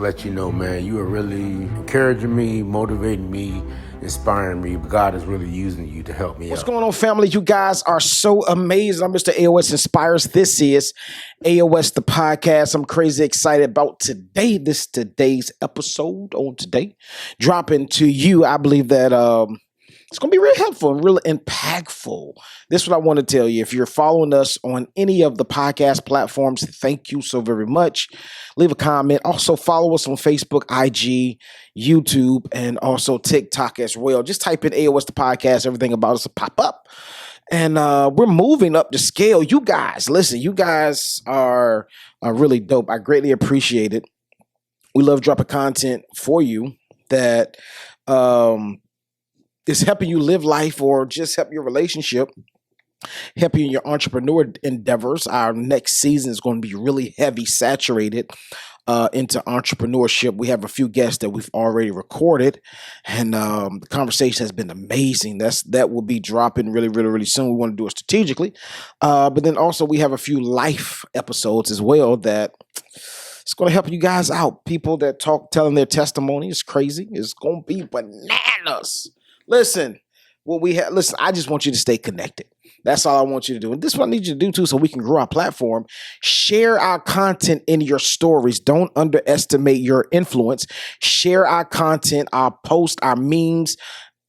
Let you know, man, you are really encouraging me, motivating me, inspiring me. God is really using you to help me What's out. going on, family? You guys are so amazing. I'm Mr. Aos Inspires. This is Aos The Podcast. I'm crazy excited about today. Today's episode on today. Dropping to you. I believe that it's going to be really helpful and really impactful. This is what I want to tell you. If you're following us on any of the podcast platforms, thank you so very much. Leave a comment. Also follow us on Facebook, IG, YouTube, and also TikTok as well. Just type in AOS The Podcast. Everything about us will pop up. And we're moving up the scale. You guys, listen, you guys are really dope. I greatly appreciate it. We love dropping content for you that is helping you live life or just help your relationship, help you in your entrepreneur endeavors. Our next season is going to be really heavy, saturated into entrepreneurship. We have a few guests that we've already recorded, and the conversation has been amazing. That will be dropping really, really, really soon. We want to do it strategically, but then also we have a few life episodes as well that it's going to help you guys out. People that telling their testimony is crazy. It's going to be bananas. Listen, I just want you to stay connected. That's all I want you to do. And this is what I need you to do too, so we can grow our platform. Share our content in your stories. Don't underestimate your influence. Share our content, our posts, our memes,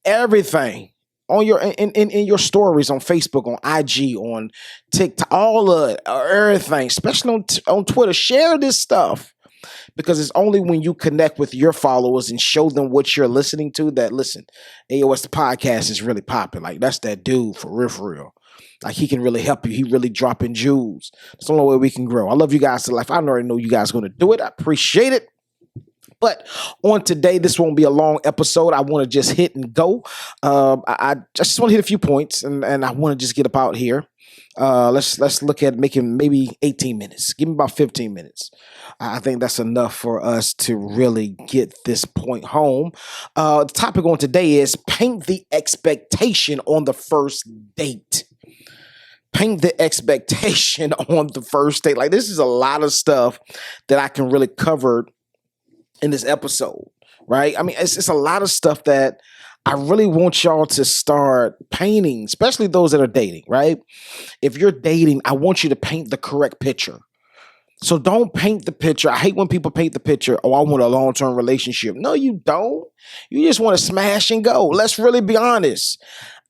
everything on your in your stories on Facebook, on IG, on TikTok, all of it, everything, especially on Twitter. Share this stuff. Because it's only when you connect with your followers and show them what you're listening to that, listen, AOS The Podcast is really popping. Like, that's that dude for real. Like, he can really help you. He really dropping jewels. That's the only way we can grow. I love you guys to life. I already know you guys are going to do it. I appreciate it. But on today, this won't be a long episode. I want to just hit and go. I just want to hit a few points, and I want to just get up out here. Let's look at making maybe 18 minutes. Give me about 15 minutes. I think that's enough for us to really get this point home. The topic on today is paint the expectation on the first date. Paint the expectation on the first date. Like, this is a lot of stuff that I can really cover in this episode, right? I mean, it's a lot of stuff that I really want y'all to start painting, especially those that are dating, right? If you're dating, I want you to paint the correct picture. So don't paint the picture. I hate when people paint the picture, oh, I want a long-term relationship. No, you don't. You just want to smash and go. Let's really be honest.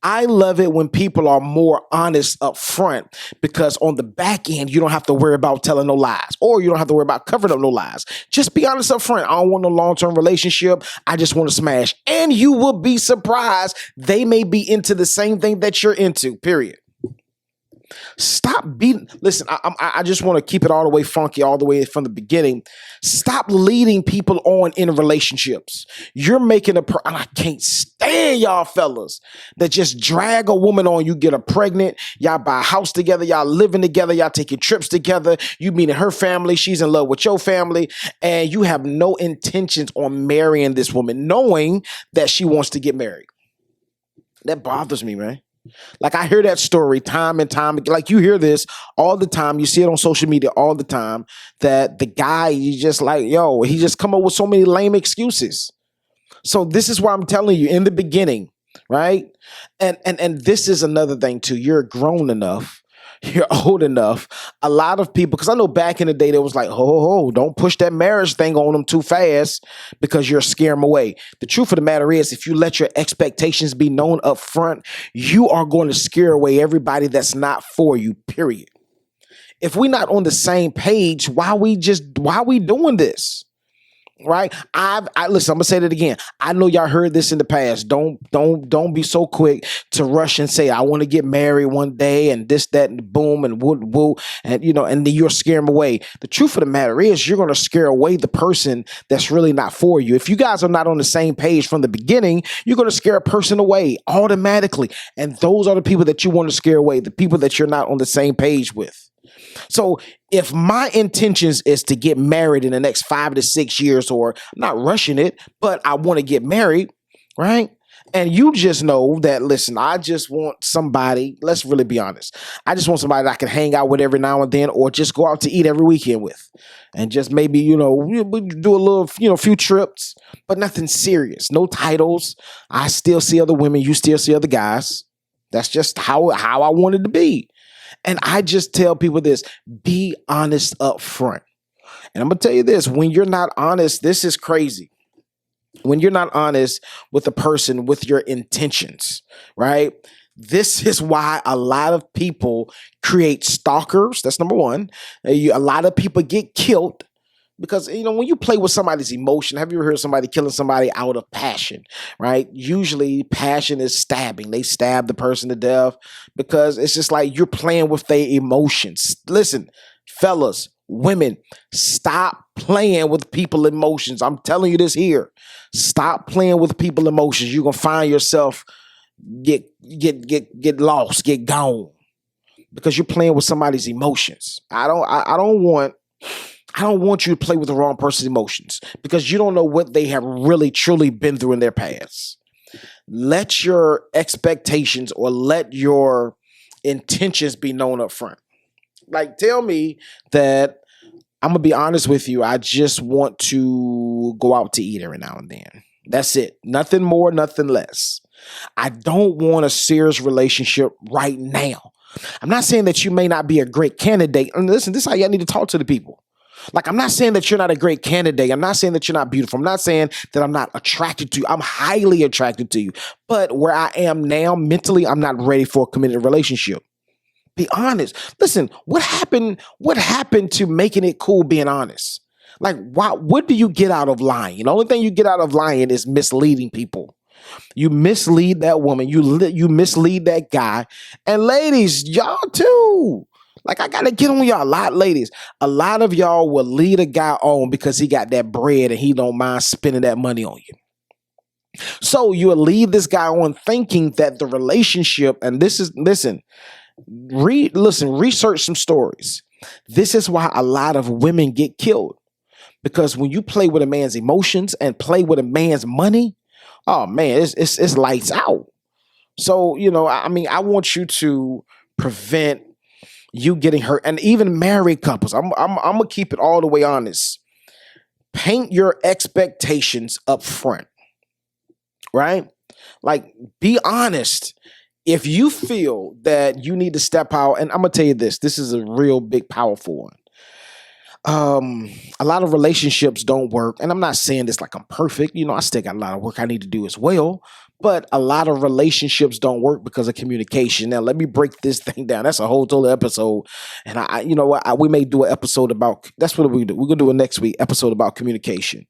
I love it when people are more honest up front, because on the back end, you don't have to worry about telling no lies, or you don't have to worry about covering up no lies. Just be honest up front. I don't want a long-term relationship. I just want to smash. And you will be surprised. They may be into the same thing that you're into, period. Stop beating. Listen, I just want to keep it all the way funky, all the way from the beginning. Stop leading people on in relationships. You're making and I can't stand y'all fellas that just drag a woman on. You get her pregnant. Y'all buy a house together. Y'all living together. Y'all taking trips together. You meeting her family. She's in love with your family. And you have no intentions on marrying this woman, knowing that she wants to get married. That bothers me, man. Like, I hear that story time and time. Like, you hear this all the time. You see it on social media all the time, that the guy, you just like, yo, he just come up with so many lame excuses. So this is why I'm telling you in the beginning, right? And this is another thing too. You're grown enough. You're old enough. A lot of people, because I know back in the day, they was like, ho, don't push that marriage thing on them too fast because you're scaring them away. The truth of the matter is, if you let your expectations be known up front, you are going to scare away everybody that's not for you, period. If we're not on the same page, why we doing this? Right? Listen, I'm gonna say that again. I know y'all heard this in the past. Don't be so quick to rush and say, I want to get married one day and this, that, and boom, and woo, and and then you're scaring them away. The truth of the matter is, you're gonna scare away the person that's really not for you. If you guys are not on the same page from the beginning, you're gonna scare a person away automatically. And those are the people that you want to scare away, the people that you're not on the same page with. So if my intentions is to get married in the next 5 to 6 years, or I'm not rushing it, but I want to get married, right? And you just know that, listen, I just want somebody, let's really be honest. I just want somebody that I can hang out with every now and then, or just go out to eat every weekend with. And just maybe, we do a little, few trips, but nothing serious. No titles. I still see other women. You still see other guys. That's just how I want it to be. And I just tell people this, be honest up front. And I'm going to tell you this, when you're not honest, this is crazy. When you're not honest with a person with your intentions, right? This is why a lot of people create stalkers. That's number one. A lot of people get killed because, when you play with somebody's emotion, have you ever heard somebody killing somebody out of passion, right? Usually passion is stabbing. They stab the person to death because it's just like you're playing with their emotions. Listen, fellas, women, stop playing with people's emotions. I'm telling you this here. Stop playing with people's emotions. You're gonna find yourself get lost, get gone because you're playing with somebody's emotions. I don't want you to play with the wrong person's emotions because you don't know what they have really truly been through in their past. Let your expectations or let your intentions be known up front. Like, tell me that I'm going to be honest with you. I just want to go out to eat every now and then. That's it. Nothing more, nothing less. I don't want a serious relationship right now. I'm not saying that you may not be a great candidate. And listen, this is how y'all need to talk to the people. Like, I'm not saying that you're not a great candidate. I'm not saying that you're not beautiful. I'm not saying that I'm not attracted to you. I'm highly attracted to you. But where I am now, mentally, I'm not ready for a committed relationship. Be honest. Listen, what happened to making it cool being honest? Like, what do you get out of lying? The only thing you get out of lying is misleading people. You mislead that woman. You mislead that guy. And ladies, y'all too. Like, I got to get on y'all a lot, ladies. A lot of y'all will lead a guy on because he got that bread and he don't mind spending that money on you. So you will lead this guy on thinking that the relationship, and research some stories. This is why a lot of women get killed. Because when you play with a man's emotions and play with a man's money, oh man, it's lights out. So, I want you to prevent you getting hurt. And even married couples, I'm gonna keep it all the way honest. Paint your expectations up front, right? Like, be honest. If you feel that you need to step out, and I'm gonna tell you this is a real big, powerful one. A lot of relationships don't work, and I'm not saying this like I'm perfect. I still got a lot of work I need to do as well. But a lot of relationships don't work because of communication. Now, let me break this thing down. That's a whole total episode, and we may do an episode about. That's what we do. We're gonna do a next week episode about communication,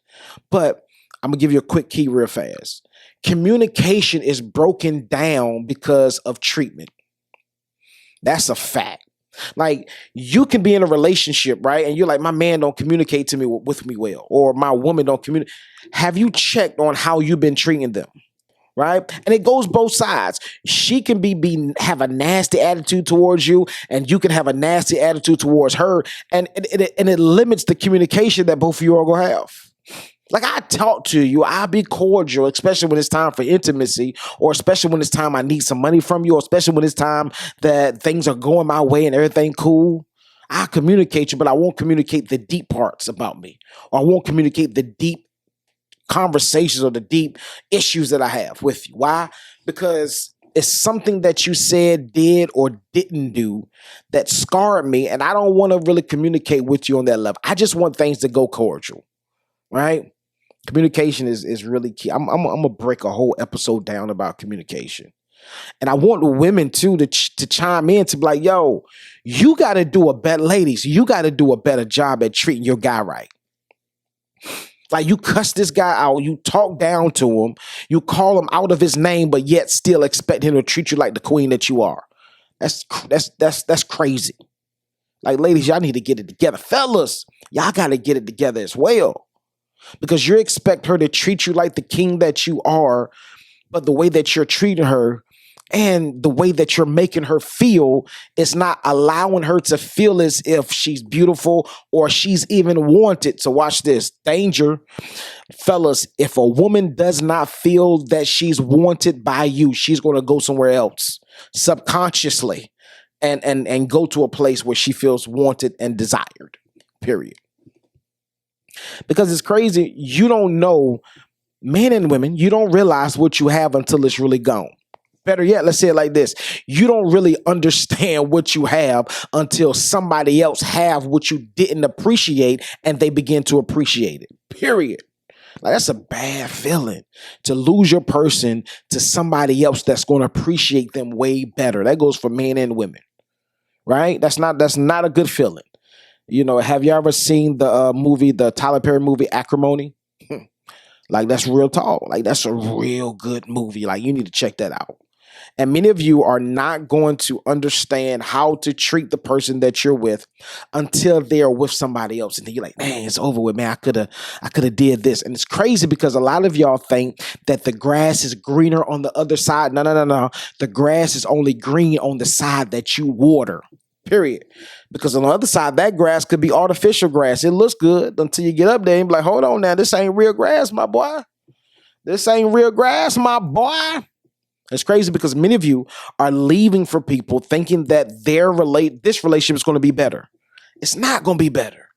but I'm gonna give you a quick key real fast. Communication is broken down because of treatment. That's a fact. Like, you can be in a relationship, right? And you're like, my man don't communicate to me with me well, or my woman don't communicate. Have you checked on how you've been treating them? Right? And it goes both sides. She can have a nasty attitude towards you, and you can have a nasty attitude towards her. And it limits the communication that both of you are going to have. Like, I talk to you, I'll be cordial, especially when it's time for intimacy, or especially when it's time I need some money from you, or especially when it's time that things are going my way and everything cool. I'll communicate you, but I won't communicate the deep parts about me, or I won't communicate the deep conversations or the deep issues that I have with you. Why? Because it's something that you said, did, or didn't do that scarred me, and I don't want to really communicate with you on that level. I just want things to go cordial, right? Communication is really key. I'm gonna break a whole episode down about communication, and I want the women too to chime in to be like, "Yo, you got to do a better, ladies. You got to do a better job at treating your guy right. Like, you cuss this guy out, you talk down to him, you call him out of his name, but yet still expect him to treat you like the queen that you are. That's crazy. Like, ladies, y'all need to get it together. Fellas, y'all got to get it together as well. Because you expect her to treat you like the king that you are, but the way that you're treating her and the way that you're making her feel is not allowing her to feel as if she's beautiful or she's even wanted. So watch this. Danger. Fellas, if a woman does not feel that she's wanted by you, she's going to go somewhere else subconsciously and go to a place where she feels wanted and desired. Period. Because it's crazy. You don't know, men and women, you don't realize what you have until it's really gone. Better yet, let's say it like this. You don't really understand what you have until somebody else have what you didn't appreciate and they begin to appreciate it. Period. Like, that's a bad feeling to lose your person to somebody else that's going to appreciate them way better. That goes for men and women, right? That's not a good feeling. You know, have you ever seen the Tyler Perry movie Acrimony? Like, that's real talk. Like, that's a real good movie. Like, you need to check that out. And many of you are not going to understand how to treat the person that you're with until they're with somebody else. And then you're like, man, it's over with, man. I could have did this. And it's crazy because a lot of y'all think that the grass is greener on the other side. No. The grass is only green on the side that you water. Period. Because on the other side, that grass could be artificial grass. It looks good until you get up there and be like, hold on now, this ain't real grass, my boy. This ain't real grass, my boy. It's crazy because many of you are leaving for people thinking that this relationship is going to be better. It's not going to be better.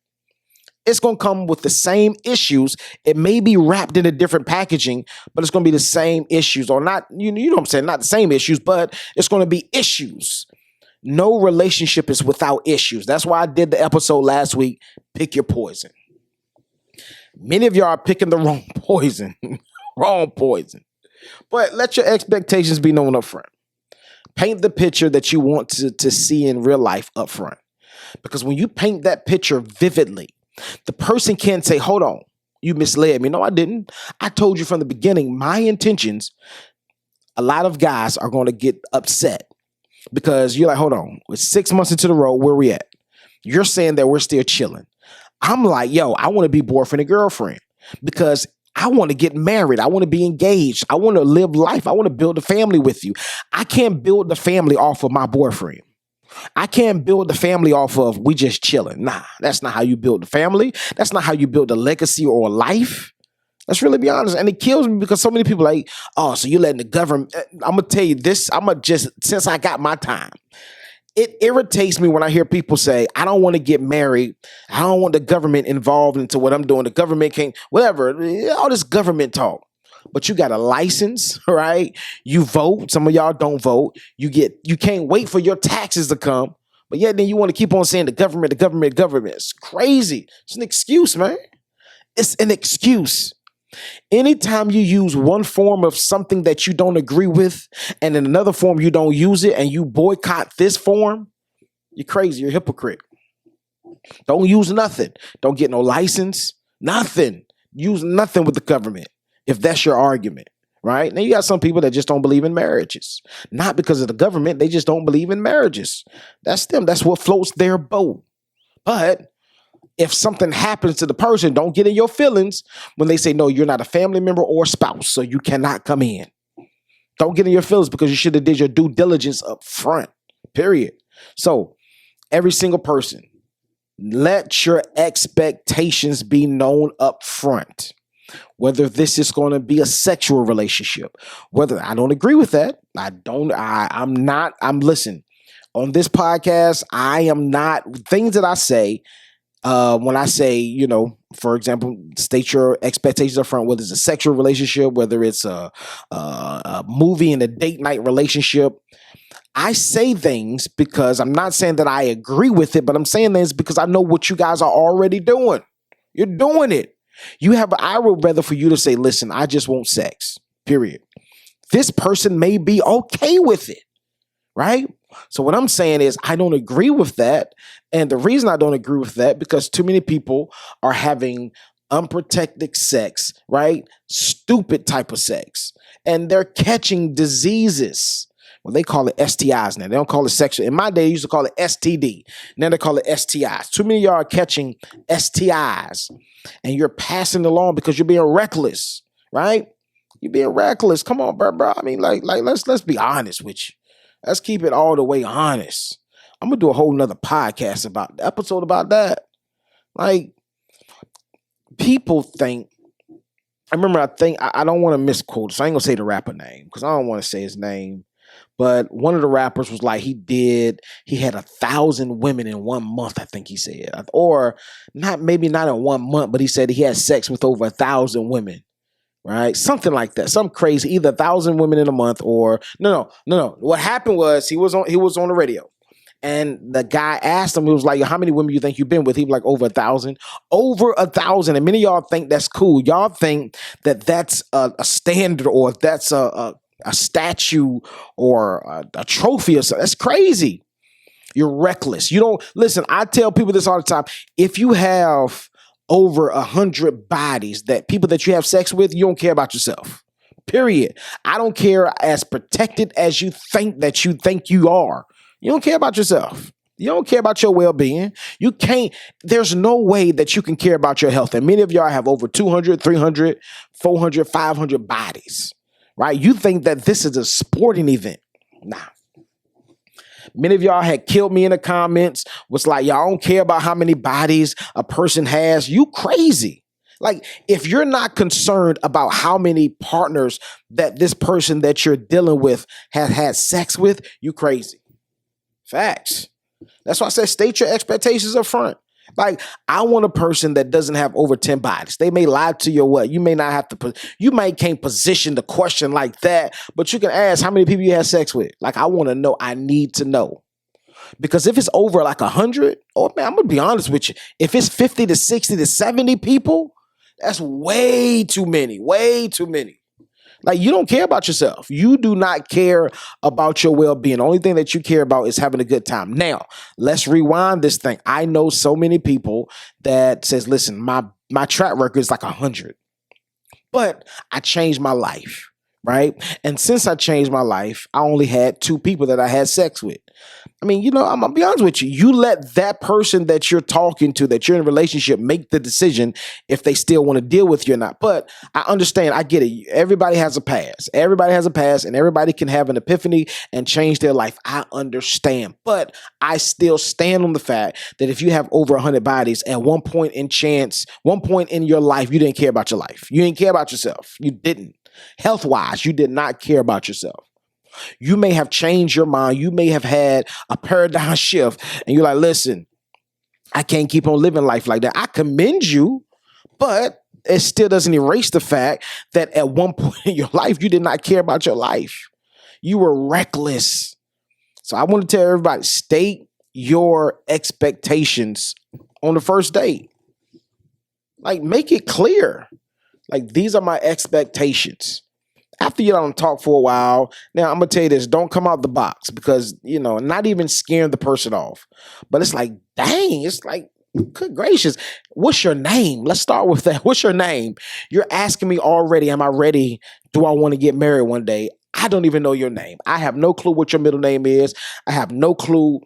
It's going to come with the same issues. It may be wrapped in a different packaging, but it's going to be the same issues, or not. You know what I'm saying? Not the same issues, but it's going to be issues. No relationship is without issues. That's why I did the episode last week. Pick your poison. Many of y'all are picking the wrong poison. Wrong poison. But let your expectations be known up front. Paint the picture that you want to see in real life up front. Because when you paint that picture vividly, the person can't say, hold on, you misled me. No, I didn't. I told you from the beginning, my intentions. A lot of guys are going to get upset because you're like, hold on, it's 6 months into the road, where we at? You're saying that we're still chilling. I'm like, yo, I want to be boyfriend and girlfriend because I want to get married. I want to be engaged. I want to live life. I want to build a family with you. I can't build the family off of my boyfriend. I can't build the family off of we just chilling. Nah, that's not how you build the family. That's not how you build a legacy or a life. Let's really be honest. And it kills me because so many people are like, oh, so you're letting the government. I'm going to tell you this. Since I got my time. It irritates me when I hear people say, I don't want to get married. I don't want the government involved into what I'm doing. The government can't, whatever, all this government talk. But you got a license, right? You vote. Some of y'all don't vote. You can't wait for your taxes to come. But yet then you want to keep on saying the government. It's crazy. It's an excuse, man. It's an excuse. Anytime you use one form of something that you don't agree with and in another form you don't use it and you boycott this form, you're crazy. You're a hypocrite. Don't use nothing. Don't get no license. Nothing. Use nothing with the government if that's your argument, right? Now you got some people that just don't believe in marriages. Not because of the government. They just don't believe in marriages. That's them. That's what floats their boat. But if something happens to the person, don't get in your feelings when they say, no, you're not a family member or spouse, so you cannot come in. Don't get in your feelings because you should have did your due diligence up front, period. So every single person, let your expectations be known up front. Whether this is going to be a sexual relationship, whether I don't agree with that. Listen, on this podcast, I am not, things that I say, when I say, you know, for example, state your expectations up front, whether it's a sexual relationship, whether it's a movie and a date night relationship, I say things because I'm not saying that I agree with it, but I'm saying things because I know what you guys are already doing. You're doing it. I would rather for you to say, listen, I just want sex, period. This person may be okay with it, right? So what I'm saying is I don't agree with that. And the reason I don't agree with that, because too many people are having unprotected sex, right? Stupid type of sex. And they're catching diseases. Well, they call it STIs now. They don't call it sexual. In my day, they used to call it STD. Now they call it STIs. Too many of y'all are catching STIs. And you're passing along because you're being reckless, right? You're being reckless. Come on, bro. I mean, like let's be honest with you. Let's keep it all the way honest. I'm going to do a whole nother podcast episode about that. Like, people think I remember, I don't want to misquote, so I ain't gonna say the rapper name because I don't want to say his name. But one of the rappers was like, he had 1,000 women in 1 month, I think he said. Or not, maybe not in 1 month, but he said he had sex with over 1,000 women, right? Something like that. Something crazy. Either 1,000 women in a month or no. What happened was he was on the radio. And the guy asked him, he was like, how many women you think you've been with? He was like, over 1,000. Over 1,000. And many of y'all think that's cool. Y'all think that that's a standard or that's a statue or a trophy or something. That's crazy. You're reckless. You don't listen. I tell people this all the time. If you have over 100 bodies that people that you have sex with, you don't care about yourself. Period. I don't care as protected as you think you are. You don't care about yourself. You don't care about your well-being. You can't, there's no way that you can care about your health. And many of y'all have over 200, 300, 400, 500 bodies, right? You think that this is a sporting event. Nah. Many of y'all had killed me in the comments, was like, y'all don't care about how many bodies a person has. You crazy. Like, if you're not concerned about how many partners that this person that you're dealing with has had sex with, you crazy. Facts. That's why I said state your expectations up front. Like, I want a person that doesn't have over 10 bodies. They may lie to you or what. You may not have to, you might can't position the question like that, but you can ask how many people you had sex with. Like, I want to know. I need to know. Because if it's over like 100, oh man, I'm going to be honest with you. If it's 50 to 60 to 70 people, that's way too many. Way too many. Like, you don't care about yourself. You do not care about your well-being. The only thing that you care about is having a good time. Now, let's rewind this thing. I know so many people that says, listen, my track record is like 100. But I changed my life, right? And since I changed my life, I only had 2 people that I had sex with. I mean, I'm going to be honest with you. You let that person that you're talking to, that you're in a relationship, make the decision if they still want to deal with you or not. But I understand. I get it. Everybody has a past. Everybody has a past, and everybody can have an epiphany and change their life. I understand. But I still stand on the fact that if you have over 100 bodies, at one point in your life, you didn't care about your life. You didn't care about yourself. You didn't. Health-wise, you did not care about yourself. You may have changed your mind. You may have had a paradigm shift and you're like, listen, I can't keep on living life like that. I commend you, but it still doesn't erase the fact that at one point in your life, you did not care about your life. You were reckless. So I want to tell everybody, state your expectations on the first date. Like, make it clear. Like, these are my expectations. After you don't talk for a while, now I'm going to tell you this, don't come out the box because, not even scaring the person off. But it's like, dang, it's like, good gracious, what's your name? Let's start with that. What's your name? You're asking me already, am I ready? Do I want to get married one day? I don't even know your name. I have no clue what your middle name is. I have no clue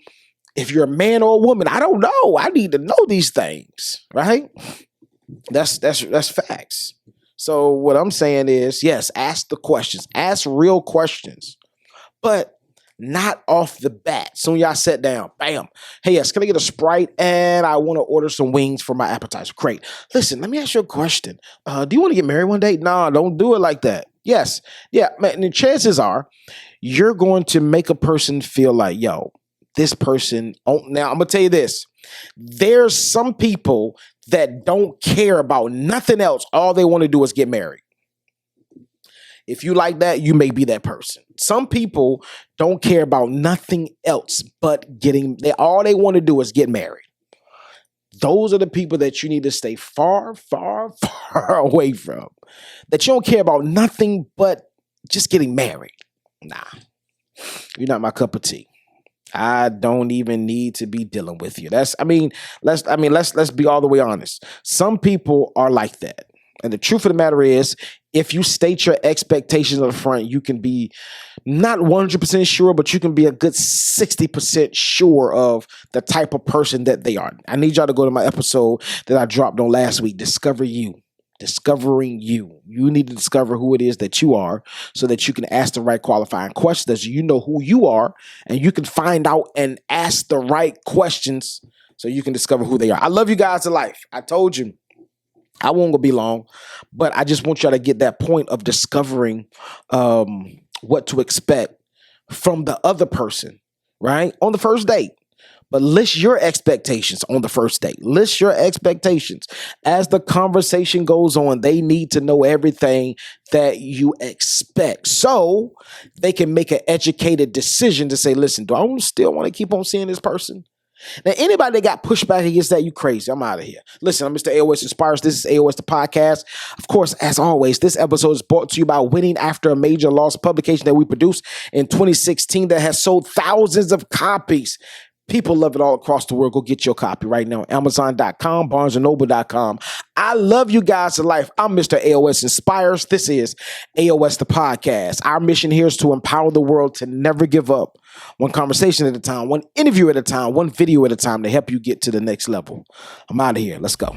if you're a man or a woman. I don't know. I need to know these things, right? That's facts. So what I'm saying is, yes, ask the questions. Ask real questions. But not off the bat. Soon y'all sit down. Bam. Hey, yes, can I get a Sprite? And I want to order some wings for my appetizer. Great. Listen, let me ask you a question. Do you want to get married one day? No, don't do it like that. Yes. Yeah, man, the chances are you're going to make a person feel like, yo, this person. Oh, now, I'm going to tell you this. There's some people that don't care about nothing else. All they want to do is get married. If you like that, you may be that person. Some people don't care about nothing else but all they want to do is get married. Those are the people that you need to stay far, far, far away from. That you don't care about nothing but just getting married. Nah, you're not my cup of tea. I don't even need to be dealing with you. Let's be all the way honest. Some people are like that. And the truth of the matter is, if you state your expectations up front, you can be not 100% sure, but you can be a good 60% sure of the type of person that they are. I need y'all to go to my episode that I dropped on last week, Discover You. Discovering you. You need to discover who it is that you are so that you can ask the right qualifying questions. You know who you are and you can find out and ask the right questions so you can discover who they are. I love you guys to life. I told you. I won't go be long, but I just want y'all to get that point of discovering what to expect from the other person, right? On the first date. But list your expectations on the first date. List your expectations. As the conversation goes on, they need to know everything that you expect so they can make an educated decision to say, listen, do I still want to keep on seeing this person? Now, anybody that got pushback against that, you crazy. I'm out of here. Listen, I'm Mr. Aos Inspires. This is Aos The Podcast. Of course, as always, this episode is brought to you by Winning After a Major Loss, publication that we produced in 2016 that has sold thousands of copies. People love it all across the world. Go get your copy right now. Amazon.com, BarnesandNoble.com. I love you guys to life. I'm Mr. Aos Inspires. This is Aos The Podcast. Our mission here is to empower the world to never give up. One conversation at a time, one interview at a time, one video at a time to help you get to the next level. I'm out of here. Let's go.